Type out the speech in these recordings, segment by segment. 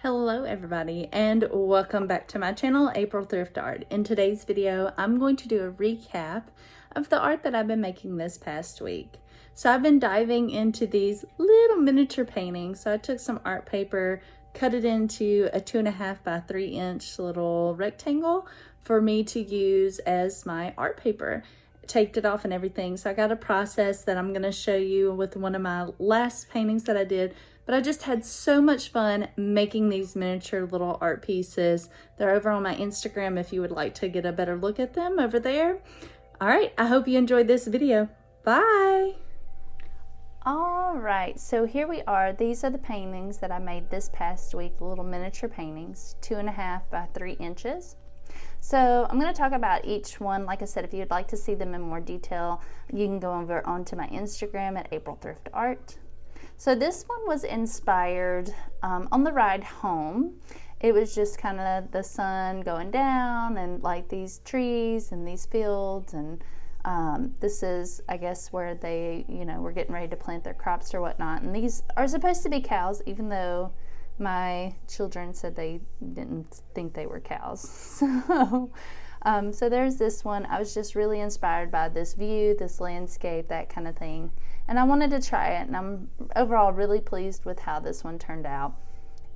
Hello everybody and welcome back to my channel, April Thrift Art. In today's video, I'm going to do a recap of the art that I've been making this past week. So I've been diving into these little miniature paintings. So I took some art paper, cut it into a 2.5 by 3 inch little rectangle for me to use as my art paper. Taped it off and everything. So I got a process that I'm going to show you with one of my last paintings that I did. But I just had so much fun making these miniature little art pieces. They're over on my Instagram if you would like to get a better look at them over there. All right, I hope you enjoyed this video. Bye. All right, so here we are. These are the paintings that I made this past week, little miniature paintings, 2.5 by 3 inches. So I'm going to talk about each one. Like I said, if you'd like to see them in more detail, you can go over onto my Instagram at April Thrift Art. So this one was inspired on the ride home. It was just kind of the sun going down and like these trees and these fields, and this is, I guess, where they, were getting ready to plant their crops or whatnot. And these are supposed to be cows, even though my children said they didn't think they were cows. So there's this one. I was just really inspired by this view, this landscape, that kind of thing. And I wanted to try it, and I'm overall really pleased with how this one turned out.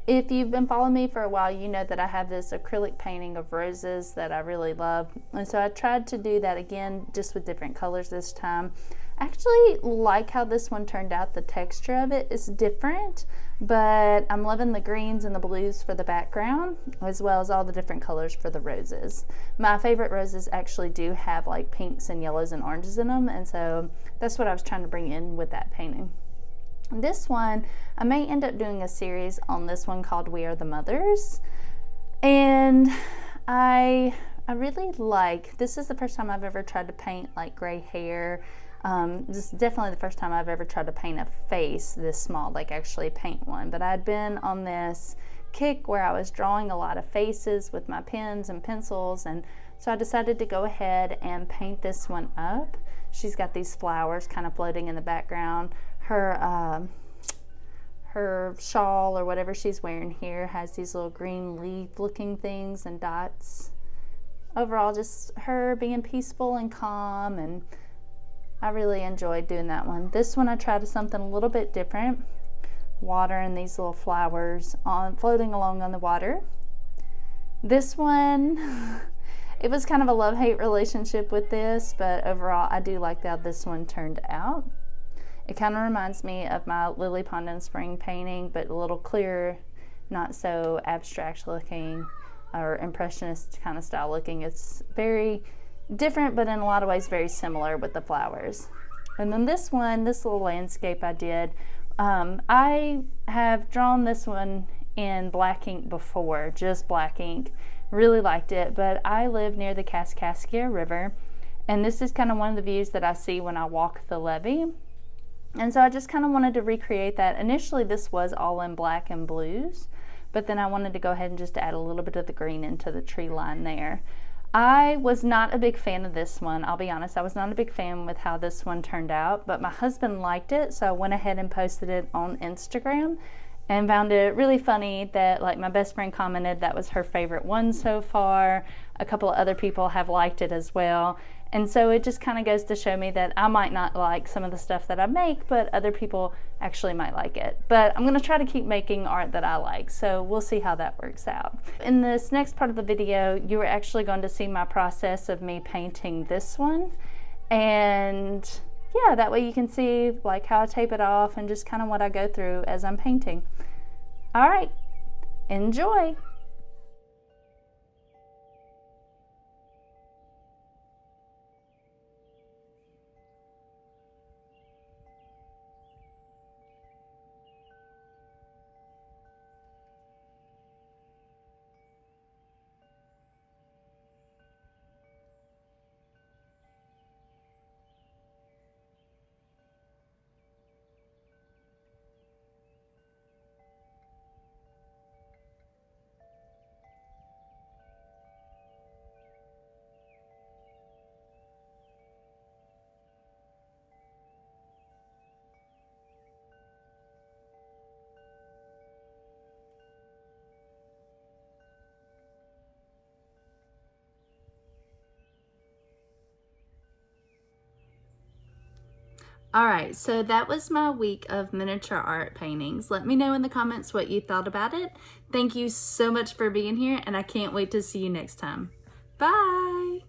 If you've been following me for a while, you know that I have this acrylic painting of roses that I really love. And so I tried to do that again, just with different colors this time. I actually like how this one turned out. The texture of it is different, but I'm loving the greens and the blues for the background, as well as all the different colors for the roses. My favorite roses actually do have like pinks and yellows and oranges in them, and so that's what I was trying to bring in with that painting. This one, I may end up doing a series on this one called We Are the Mothers, and I really like, this is the first time I've ever tried to paint like gray hair. This is definitely the first time I've ever tried to paint a face this small, like actually paint one. But I'd been on this kick where I was drawing a lot of faces with my pens and pencils, and so I decided to go ahead and paint this one up. She's got these flowers kind of floating in the background. Her shawl or whatever she's wearing here has these little green leaf looking things and dots. Overall, just her being peaceful and calm, and I really enjoyed doing that one. This one I tried something a little bit different. Water and these little flowers floating along on the water. This one, it was kind of a love-hate relationship with this, but overall I do like how this one turned out. It kind of reminds me of my Lily Pond and Spring painting, but a little clearer, not so abstract looking or impressionist kind of style looking. It's very different, but in a lot of ways very similar with the flowers. And then this one, this little landscape I did, I have drawn this one in black ink before, just black ink. Really liked it, but I live near the Kaskaskia River, and this is kind of one of the views that I see when I walk the levee. And so I just kind of wanted to recreate that. Initially this was all in black and blues, but then I wanted to go ahead and just add a little bit of the green into the tree line there. I was not a big fan of this one. I'll be honest, I was not a big fan with how this one turned out, but my husband liked it, so I went ahead and posted it on Instagram and found it really funny that like my best friend commented that was her favorite one so far. A couple of other people have liked it as well. And so it just kind of goes to show me that I might not like some of the stuff that I make, but other people actually might like it. But I'm going to try to keep making art that I like, so we'll see how that works out. In this next part of the video, you are actually going to see my process of me painting this one. And yeah, that way you can see like how I tape it off and just kind of what I go through as I'm painting. All right, enjoy. All right, so that was my week of miniature art paintings. Let me know in the comments what you thought about it. Thank you so much for being here, and I can't wait to see you next time. Bye!